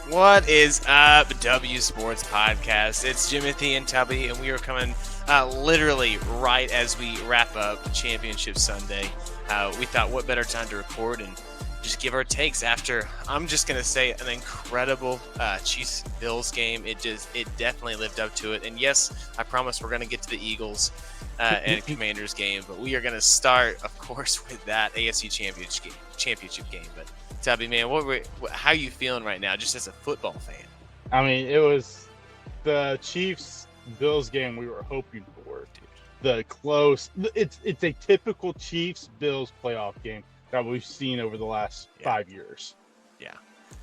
What is up, W Sports Podcast? It's Jimothy and Tubby, and we are coming literally right as we wrap up Championship Sunday. We thought, what better time to record and just give our takes after, I'm just going to say, an incredible Chiefs-Bills game. It definitely lived up to it. And yes, I promise we're going to get to the Eagles and Commanders game, but we are going to start, of course, with that AFC championship game. But Tubby, man, how are you feeling right now, just as a football fan? I mean, it was the Chiefs-Bills game we were hoping for. The close. It's a typical Chiefs-Bills playoff game that we've seen over the last 5 years. Yeah,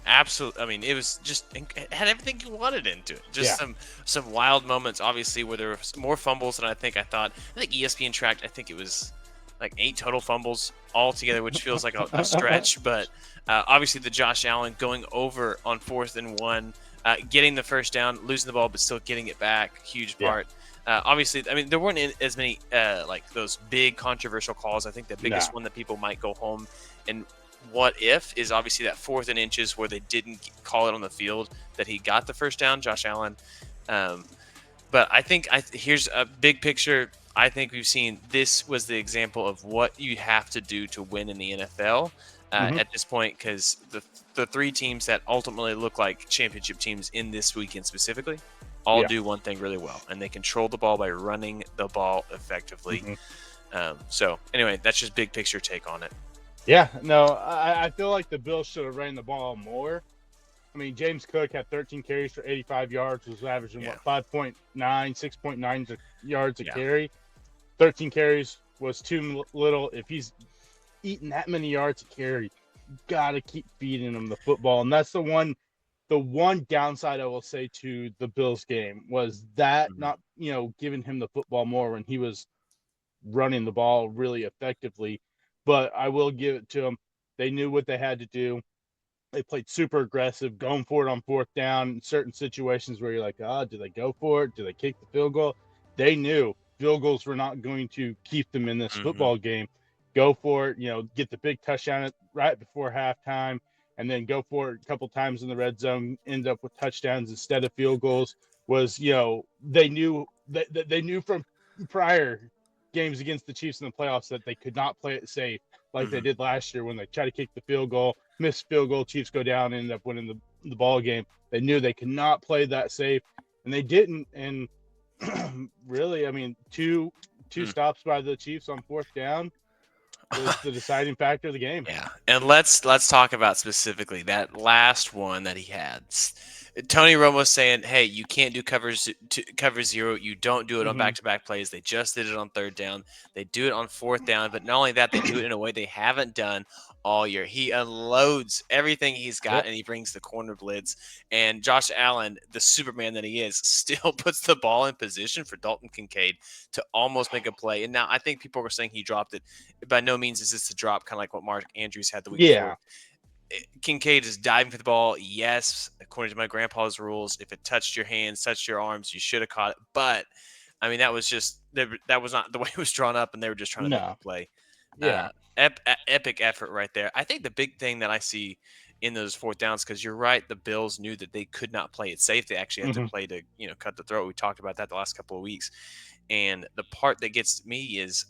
absolutely. I mean, it was just, it had everything you wanted into it. Just some wild moments, obviously, where there were more fumbles than I thought. I think ESPN tracked, I think it was like 8 total fumbles altogether, which feels like a stretch. But obviously, the Josh Allen going over on 4th and 1, getting the first down, losing the ball, but still getting it back, huge part. Obviously, I mean, there weren't as many like those big controversial calls. I think the biggest one that people might go home and what if is obviously that 4th and inches where they didn't call it on the field, that he got the first down, Josh Allen. But I think here's a big picture. I think we've seen this was the example of what you have to do to win in the NFL at this point, because the 3 teams that ultimately look like championship teams in this weekend specifically all do one thing really well, and they control the ball by running the ball effectively. So anyway, that's just big picture take on it. Yeah, no, I feel like the Bills should have ran the ball more. I mean, James Cook had 13 carries for 85 yards, was averaging 5.9, 6.9 yards a carry. 13 carries was too little. If he's eating that many yards a carry, you got to keep feeding him the football. And that's the one downside I will say to the Bills game was that not, giving him the football more when he was running the ball really effectively. But I will give it to them. They knew what they had to do. They played super aggressive, going for it on 4th down in certain situations where you're like, do they go for it? Do they kick the field goal? They knew field goals were not going to keep them in this football game. Go for it, get the big touchdown right before halftime, and then go for it a couple times in the red zone, end up with touchdowns instead of field goals. Was, they knew from prior games against the Chiefs in the playoffs that they could not play it safe like they did last year when they tried to kick the field goal, missed field goal, Chiefs go down, end up winning the ball game. They knew they could not play that safe, and they didn't. And really, I mean, two stops by the Chiefs on 4th down was the deciding factor of the game. Yeah, and let's talk about specifically that last one that he had. Tony Romo saying, "Hey, you can't do cover 0. You don't do it on back-to-back plays. They just did it on 3rd down. They do it on 4th down. But not only that, they do it in a way they haven't done all year. He unloads everything he's got, and he brings the corner blitz. And Josh Allen, the Superman that he is, still puts the ball in position for Dalton Kincaid to almost make a play. And now I think people were saying he dropped it. By no means is this a drop, kind of like what Mark Andrews had the week before. Kincaid is diving for the ball. Yes, according to my grandpa's rules, if it touched your hands, touched your arms, you should have caught it. But I mean, that was not the way it was drawn up, and they were just trying to make a play. Epic effort right there. I think the big thing that I see in those 4th downs, because you're right, the Bills knew that they could not play it safe. They actually had to play to cut the throat. We talked about that the last couple of weeks, and the part that gets me is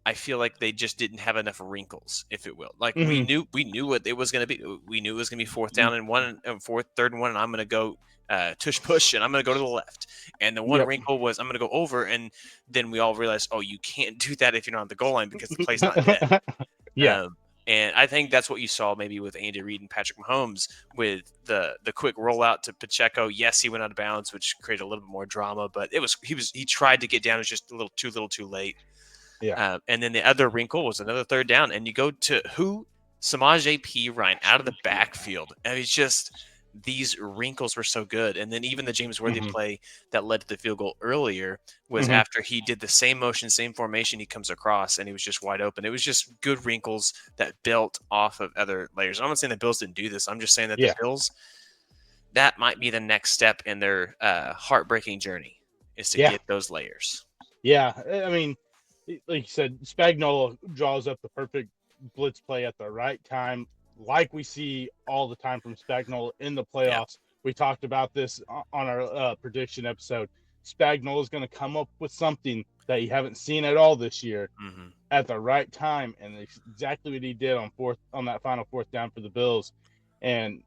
I feel like they just didn't have enough wrinkles, if it will. Like we knew what it was going to be. We knew it was going to be 4th down and 1 and 3rd and 1, and I'm going to go tush push, and I'm going to go to the left. And the one wrinkle was I'm going to go over, and then we all realized, oh, you can't do that if you're not on the goal line because the play's not dead. And I think that's what you saw maybe with Andy Reid and Patrick Mahomes with the quick rollout to Pacheco. Yes, he went out of bounds, which created a little bit more drama, but he tried to get down. It was just a little too late. And then the other wrinkle was another 3rd down, and you go to Samaje Perine out of the backfield. And it's just these wrinkles were so good. And then even the James Worthy play that led to the field goal earlier was after he did the same motion, same formation, he comes across and he was just wide open. It was just good wrinkles that built off of other layers. I'm not saying the Bills didn't do this. I'm just saying that the Bills, that might be the next step in their heartbreaking journey, is to get those layers. Yeah, I mean, like you said, Spagnuolo draws up the perfect blitz play at the right time, like we see all the time from Spagnuolo in the Yeah. playoffs. We talked about this on our prediction episode. Spagnuolo is going to come up with something that you haven't seen at all this year at the right time, and it's exactly what he did on that final fourth down for the Bills. And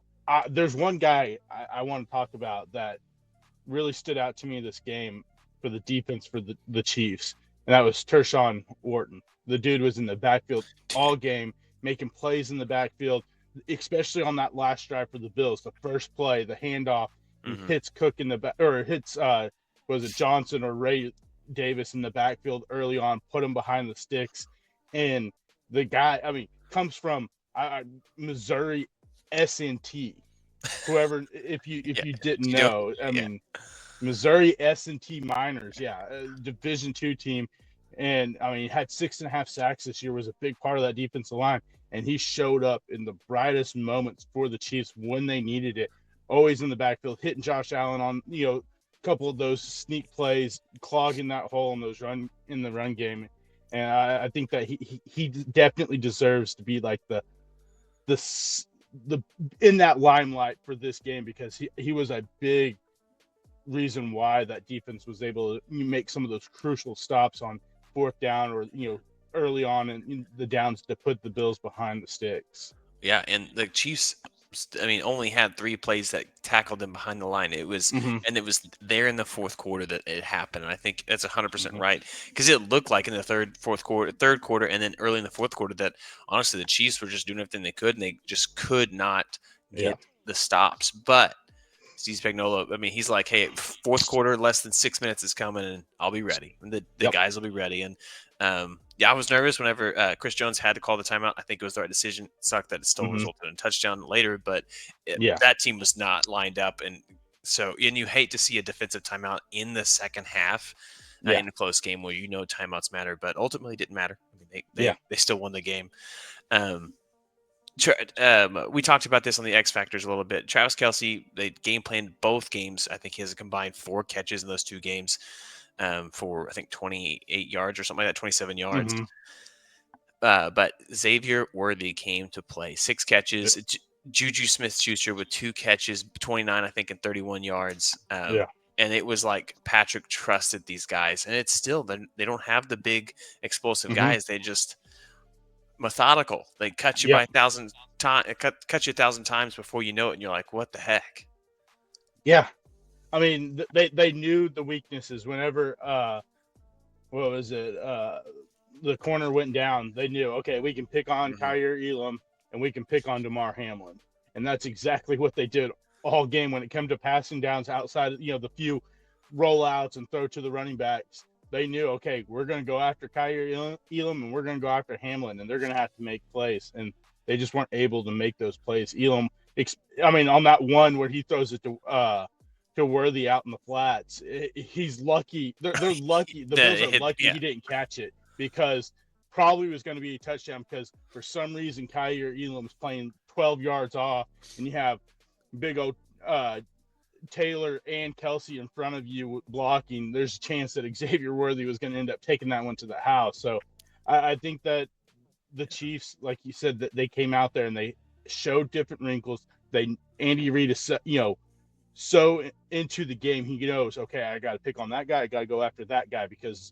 there's one guy I want to talk about that really stood out to me this game for the defense for the Chiefs, and that was Tershawn Wharton. The dude was in the backfield all game, making plays in the backfield, especially on that last drive for the Bills. The first play, the handoff, he hits Cook in the back, or hits was it Johnson or Ray Davis in the backfield early on, put him behind the sticks, and the guy, I mean, comes from Missouri S&T. Whoever, if you didn't know, I mean, Missouri S&T Miners, Division II team, and I mean, he had 6.5 sacks this year. Was a big part of that defensive line, and he showed up in the brightest moments for the Chiefs when they needed it. Always in the backfield, hitting Josh Allen on a couple of those sneak plays, clogging that hole in the run game, and I think that he definitely deserves to be like the in that limelight for this game, because he was a big reason why that defense was able to make some of those crucial stops on fourth down, or early on in the downs, to put the Bills behind the sticks. Yeah, and the Chiefs, I mean, only had 3 plays that tackled them behind the line. It was, and it was there in the fourth quarter that it happened. And I think that's 100% right, because it looked like in the third quarter, and then early in the fourth quarter that honestly the Chiefs were just doing everything they could, and they just could not get the stops. But Steve Spagnuolo, I mean, he's like, hey, fourth quarter, less than 6 minutes is coming, and I'll be ready. And the guys will be ready. And I was nervous whenever Chris Jones had to call the timeout. I think it was the right decision. It sucked that it still resulted in a touchdown later, but that team was not lined up. And you hate to see a defensive timeout in the second half in a close game where timeouts matter, but ultimately it didn't matter. I mean, they still won the game. We talked about this on the X Factors a little bit. Travis Kelce, they game planned both games. I think he has a combined 4 catches in those 2 games for, I think, 28 yards or something like that, 27 yards. But Xavier Worthy came to play. 6 catches. Juju Smith-Schuster with 2 catches, 29, I think, and 31 yards. And it was like Patrick trusted these guys. And it's still, they don't have the big explosive guys. They just methodical. They cut you by 1,000 times. Cut you 1,000 times before you know it, and you're like, "What the heck?" Yeah, I mean, they knew the weaknesses. Whenever what was it? The corner went down. They knew, okay, we can pick on Kyer Elam, and we can pick on DeMar Hamlin, and that's exactly what they did all game when it came to passing downs outside of the few rollouts and throw to the running backs. They knew, okay, we're going to go after Kyer Elam, and we're going to go after Hamlin, and they're going to have to make plays. And they just weren't able to make those plays. Elam, I mean, on that one where he throws it to Worthy out in the flats, he's lucky. They're lucky. The Bills are lucky he didn't catch it, because probably was going to be a touchdown, because for some reason Kyer Elam's playing 12 yards off, and you have big old Taylor and Kelce in front of you blocking. There's a chance that Xavier Worthy was going to end up taking that one to the house. So I think that the Chiefs, like you said, that they came out there and they showed different wrinkles. Andy Reid is so into the game. He knows, okay, I got to pick on that guy. I got to go after that guy, because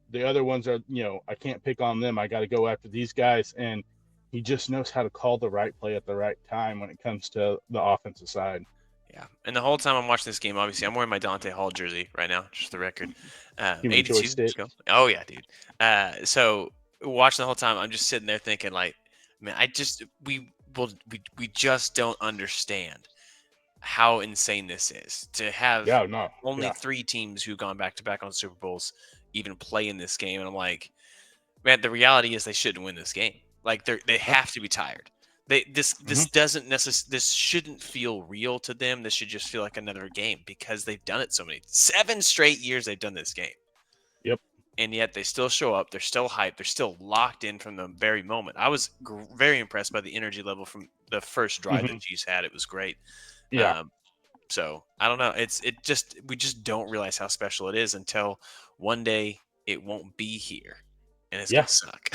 the other ones are, I can't pick on them. I got to go after these guys. And he just knows how to call the right play at the right time when it comes to the offensive side. Yeah, and the whole time I'm watching this game, obviously, I'm wearing my Dante Hall jersey right now, just the record. 82. Oh, yeah, dude. So watching the whole time, I'm just sitting there thinking, like, man, we just don't understand how insane this is to have only 3 teams who've gone back-to-back on Super Bowls even play in this game. And I'm like, man, the reality is they shouldn't win this game. Like, they have to be tired. This doesn't necessarily. This shouldn't feel real to them. This should just feel like another game, because they've done it 7 straight years they've done this game. Yep. And yet they still show up. They're still hyped. They're still locked in from the very moment. I was very impressed by the energy level from the first drive that Chiefs had. It was great. Yeah. So I don't know. We just don't realize how special it is until one day it won't be here, and it's gonna suck.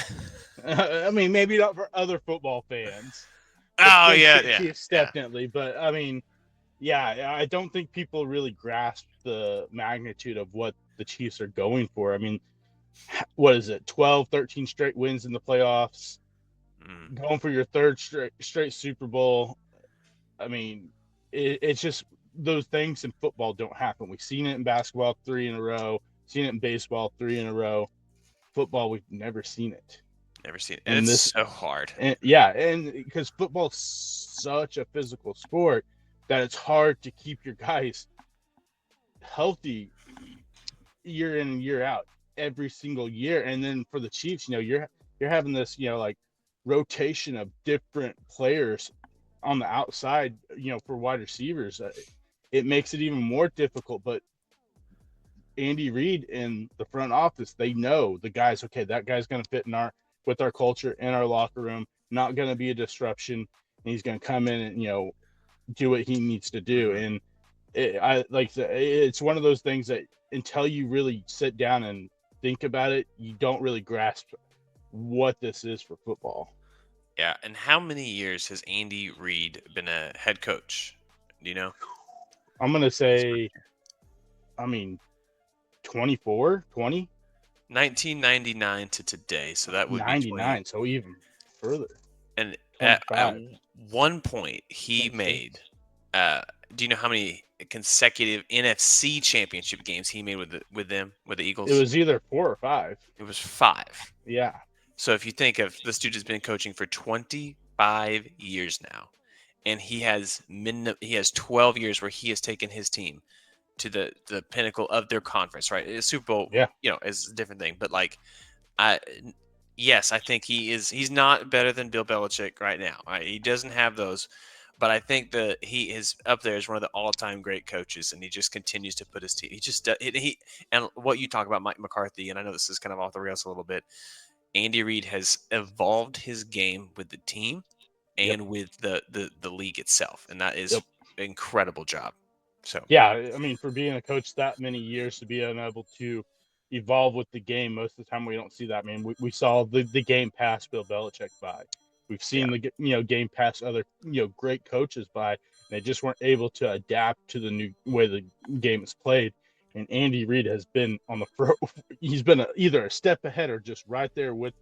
I mean, maybe not for other football fans, Oh against yeah, the yeah, Chiefs, yeah. definitely. But I mean, yeah, I don't think people really grasp the magnitude of what the Chiefs are going for. I mean, what is it? 12, 13 straight wins in the playoffs, going for your third straight Super Bowl. I mean, it's just those things in football don't happen. We've seen it in basketball 3 in a row, seen it in baseball 3 in a row. Football, we've never seen it. Never seen it. And And it's this, so hard. and because football's such a physical sport that it's hard to keep your guys healthy year in and year out every single year. And then for the Chiefs, you're having this, like rotation of different players on the outside, for wide receivers. It makes it even more difficult. But Andy Reid in the front office, they know the guys. Okay, that guy's going to fit in with our culture in our locker room. Not going to be a disruption, and he's going to come in and do what he needs to do. And it's one of those things that until you really sit down and think about it, you don't really grasp what this is for football. Yeah. And how many years has Andy Reid been a head coach? Do you know? I'm going to say, I mean, 24, 20? 1999 to today. So that would be 20. 99, so even further. And at 25, one point, he 26. made. Do you know how many consecutive NFC Championship games he made with the Eagles? It was either 4 or 5. It was 5. Yeah. So if you think of this dude has been coaching for 25 years now, and he has 12 years where he has taken his team to the pinnacle of their conference, right? A Super Bowl, Yeah. Is a different thing, but like, I yes, I think he's not better than Bill Belichick right now. Right? He doesn't have those, but I think that he is up there as one of the all-time great coaches, and he just continues to put his team. He just he and what you talk about Mike McCarthy, and I know this is kind of off the rails a little bit. Andy Reid has evolved his game with the team Yep. and with the league itself, and that is Yep. an incredible job. So Yeah, I mean, for being a coach that many years to be unable to evolve with the game, most of the time we don't see that. I mean, we saw the game pass Bill Belichick by. We've yeah, seen the game pass other great coaches by. And they just weren't able to adapt to the new way the game is played. And Andy Reid has been on the he's been either a step ahead or just right there with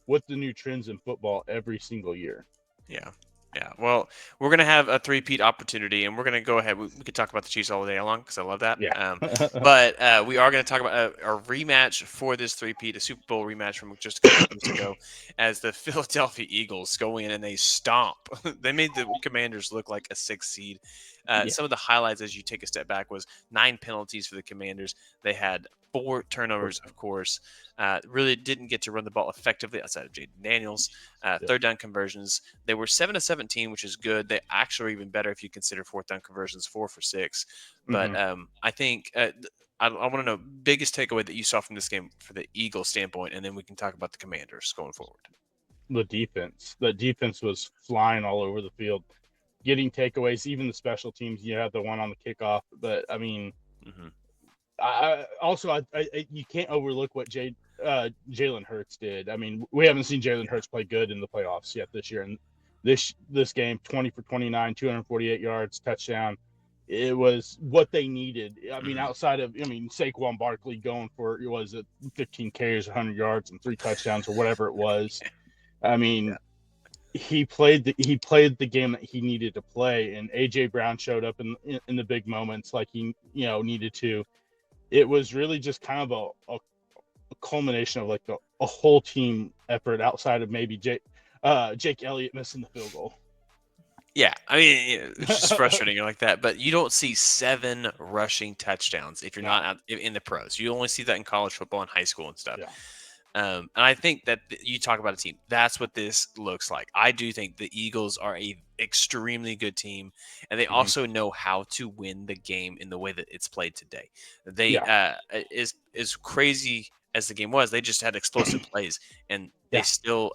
the new trends in football every single year. yeah. Yeah, well, we're gonna have a three-peat opportunity, and we're gonna go ahead. We could talk about the Chiefs all day long because I love that. Yeah. But we are gonna talk about a rematch for this three-peat, a Super Bowl rematch from just a couple of years ago, as the Philadelphia Eagles go in and they stomp. They made the Commanders look like a 6 seed. Yeah. Some of the highlights, as you take a step back, was 9 penalties for the Commanders. They had 4 turnovers, of course. Really didn't get to run the ball effectively outside of Jaden Daniels. Third down conversions, they were 7 of 17, which is good. They actually are even better if you consider fourth down conversions, 4 for 6. But I think I want to know biggest takeaway that you saw from this game for the Eagles standpoint, and then we can talk about the Commanders going forward. The defense. The defense was flying all over the field, getting takeaways. Even the special teams. You had the one on the kickoff, but I mean, I you can't overlook what Jalen Hurts did. I mean, we haven't seen Jalen Hurts play good in the playoffs yet this year, and this game, 20 for 29, 248 yards, touchdown. It was what they needed. I mean, outside of Saquon Barkley going for 15 carries, 100 yards, and 3 touchdowns or whatever it was. I mean, he played the game that he needed to play, and AJ Brown showed up in the big moments like he needed to. It was really just kind of a culmination of like a whole team effort outside of maybe Jake Elliott missing the field goal. Yeah, I mean, it's just frustrating like that. But you don't see 7 rushing touchdowns if you're not out in the pros. You only see that in college football and high school and stuff. Yeah. And I think that you talk about a team. That's what this looks like. I do think the Eagles are a extremely good team, and they also know how to win the game in the way that it's played today. They as crazy as the game was, they just had explosive plays, and they still.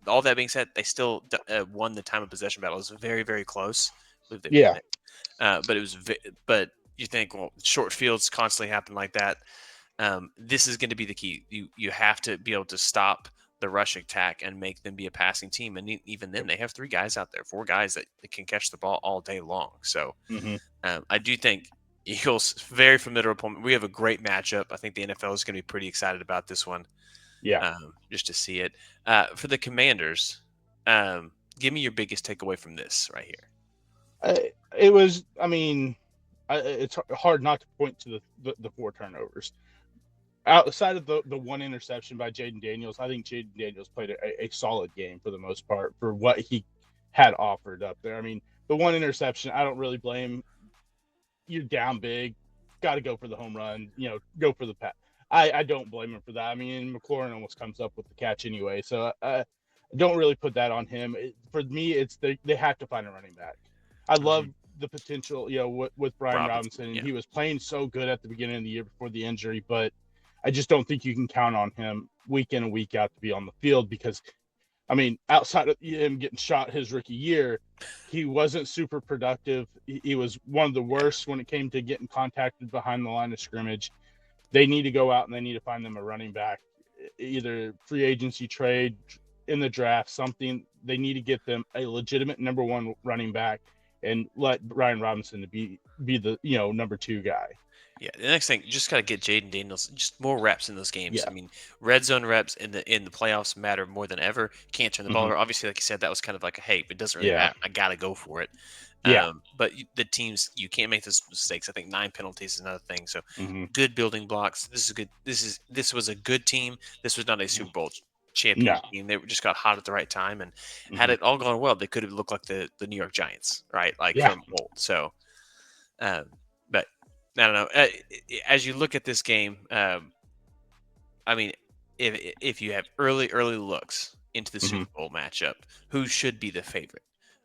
All that being said, they still won the time of possession battle. It was very, very close. I believe they won it. But it was. But you think, well, short fields constantly happen like that. This is going to be the key. You have to be able to stop the rush attack and make them be a passing team. And even then, they have 4 guys that can catch the ball all day long. So I do think Eagles, very formidable opponent. We have a great matchup. I think the NFL is going to be pretty excited about this one. Yeah. Just to see it. For the Commanders, give me your biggest takeaway from this right here. It was, I mean, it's hard not to point to the 4 turnovers. Outside of the one interception by Jaden Daniels, I think Jaden Daniels played a solid game for the most part for what he had offered up there. I mean, the one interception, I don't really blame. You're down big, got to go for the home run, go for the pass. I don't blame him for that. I mean, McLaurin almost comes up with the catch anyway, so I don't really put that on him. For me, it's they have to find a running back. I love the potential, with Brian Robinson, and he was playing so good at the beginning of the year before the injury, but I just don't think you can count on him week in and week out to be on the field because, I mean, outside of him getting shot his rookie year, he wasn't super productive. He was one of the worst when it came to getting contacted behind the line of scrimmage. They need to go out and they need to find them a running back, either free agency trade, in the draft, something. They need to get them a legitimate number 1 running back and let Brian Robinson to be the number 2 guy. Yeah, the next thing, you just got to get Jaden Daniels just more reps in those games. Yeah. I mean, red zone reps in the playoffs matter more than ever. Can't turn the ball over. Obviously, like you said, that was kind of like a, hey, it doesn't really matter. I got to go for it. Yeah. But the teams, you can't make those mistakes. I think 9 penalties is another thing. So good building blocks. This is good. This was a good team. This was not a Super Bowl champion team. They just got hot at the right time, and had it all gone well, they could have looked like the New York Giants, right? Like from old. So, but I don't know. As you look at this game, I mean, if you have early looks into the Super Bowl matchup, who should be the favorite?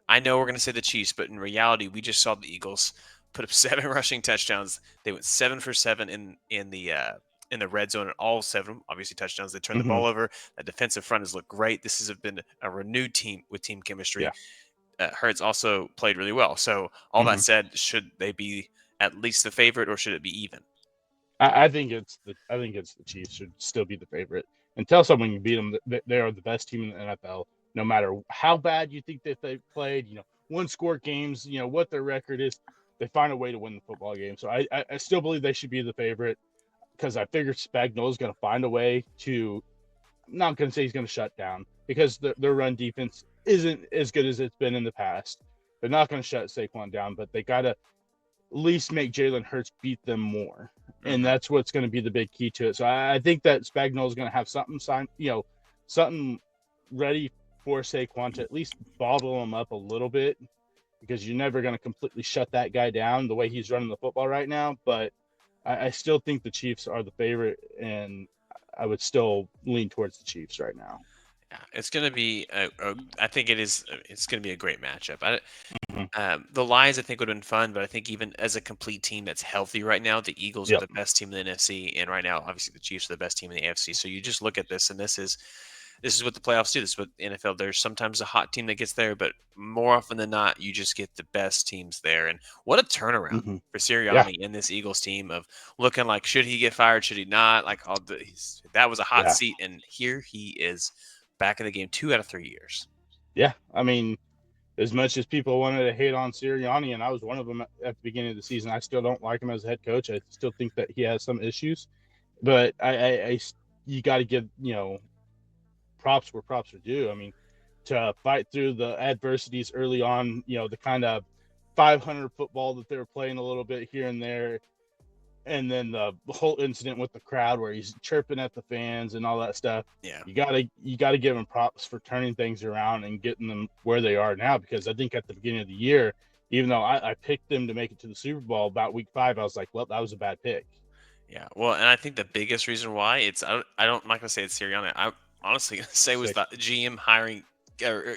I know we're going to say the Chiefs, but in reality, we just saw the Eagles put up 7 rushing touchdowns. They went 7 for 7 in the red zone, and all 7 obviously touchdowns. They turned the ball over. That defensive front has looked great. This has been a renewed team with team chemistry. Hurts also played really well. So all that said, should they be at least the favorite, or should it be even? I think it's the Chiefs should still be the favorite. Until someone can beat them, they are the best team in the NFL. No matter how bad you think that they played, 1-score games, what their record is, they find a way to win the football game. So I still believe they should be the favorite because I figure Spagnuolo is going to find a way to. I'm not going to say he's going to shut down because their run defense isn't as good as it's been in the past. They're not going to shut Saquon down, but they got to at least make Jalen Hurts beat them more. And that's what's going to be the big key to it. So I think that Spagnuolo is going to have something signed, something ready for Saquon to at least bottle him up a little bit, because you're never going to completely shut that guy down the way he's running the football right now. But I still think the Chiefs are the favorite, and I would still lean towards the Chiefs right now. Yeah, it's going to be. I think it is. It's going to be a great matchup. The Lions, I think, would have been fun, but I think even as a complete team that's healthy right now, the Eagles are the best team in the NFC, and right now, obviously, the Chiefs are the best team in the AFC. So you just look at this, and this is what the playoffs do. This is what the NFL. There's sometimes a hot team that gets there, but more often than not, you just get the best teams there. And what a turnaround for Sirianni and this Eagles team of looking like, should he get fired? Should he not? Like that was a hot seat, and here he is back in the game 2 out of 3 years. Yeah, I mean, as much as people wanted to hate on Sirianni, and I was one of them at the beginning of the season, I still don't like him as a head coach. I still think that he has some issues, but you got to give props where props are due. I mean, to fight through the adversities early on, the kind of 500 football that they were playing a little bit here and there, and then the whole incident with the crowd where he's chirping at the fans and all that stuff. Yeah, you gotta give him props for turning things around and getting them where they are now. Because I think at the beginning of the year, even though I picked them to make it to the Super Bowl about week 5, I was like, well, that was a bad pick. Yeah, well, and I think the biggest reason why I'm not gonna say it's Sirianni. I'm honestly gonna say was the GM hiring or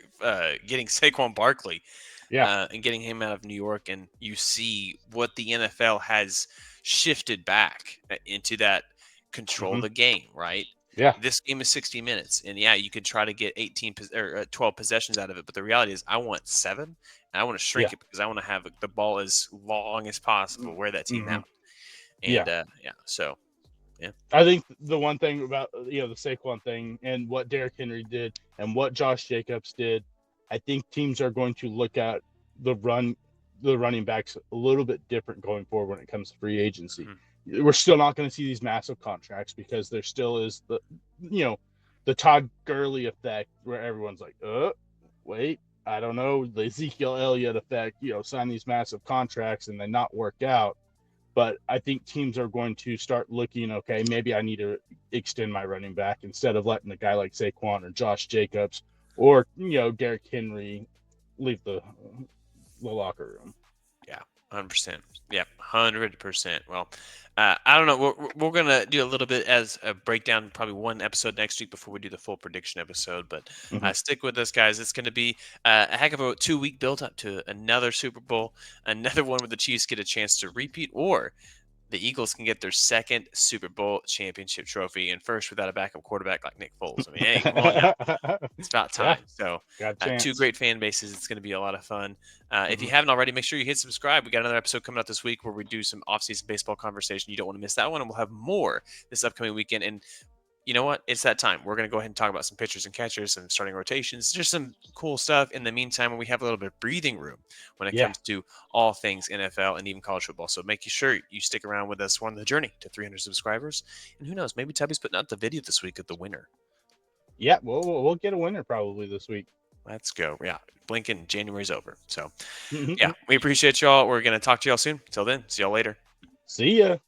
getting Saquon Barkley. And getting him out of New York, and you see what the NFL has shifted back into that control the game, right? Yeah. This game is 60 minutes, and you could try to get 18 or 12 possessions out of it, but the reality is I want 7, and I want to shrink it because I want to have the ball as long as possible, wear that team out. And so Yeah. I think the one thing about the Saquon thing and what Derrick Henry did and what Josh Jacobs did, I think teams are going to look at the running backs a little bit different going forward when it comes to free agency. Mm-hmm. We're still not going to see these massive contracts because there still is the Todd Gurley effect where everyone's like, wait, I don't know, the Ezekiel Elliott effect, sign these massive contracts and they not work out. But I think teams are going to start looking, okay, maybe I need to extend my running back instead of letting a guy like Saquon or Josh Jacobs or, Derrick Henry leave the locker room. Yeah, 100%. Yeah, 100%. Well, I don't know. We're gonna do a little bit as a breakdown, probably one episode next week before we do the full prediction episode. But Mm-hmm. stick with us, guys. It's going to be a heck of a 2-week build up to another Super Bowl, another one where the Chiefs get a chance to repeat, or the Eagles can get their second Super Bowl championship trophy, and first without a backup quarterback like Nick Foles. I mean, hey, come on now. It's about Yeah, time. So, got a two chance. great fan bases. It's going to be a lot of fun. If you Mm-hmm. haven't already, make sure you hit subscribe. We got another episode coming out this week where we do some off-season baseball conversation. You don't want to miss that one, and we'll have more this upcoming weekend. And you know what? It's that time. We're going to go ahead and talk about some pitchers and catchers and starting rotations. Just some cool stuff in the meantime when we have a little bit of breathing room when it Yeah. comes to all things NFL and even college football. So make sure you stick around with us. We're on the journey to 300 subscribers. And who knows, maybe Tubby's putting out the video this week of the winner. Yeah, we'll get a winner probably this week. Let's go. Yeah, blinking, January's over. So, Mm-hmm. yeah, we appreciate y'all. We're going to talk to y'all soon. Till then, see y'all later. See ya.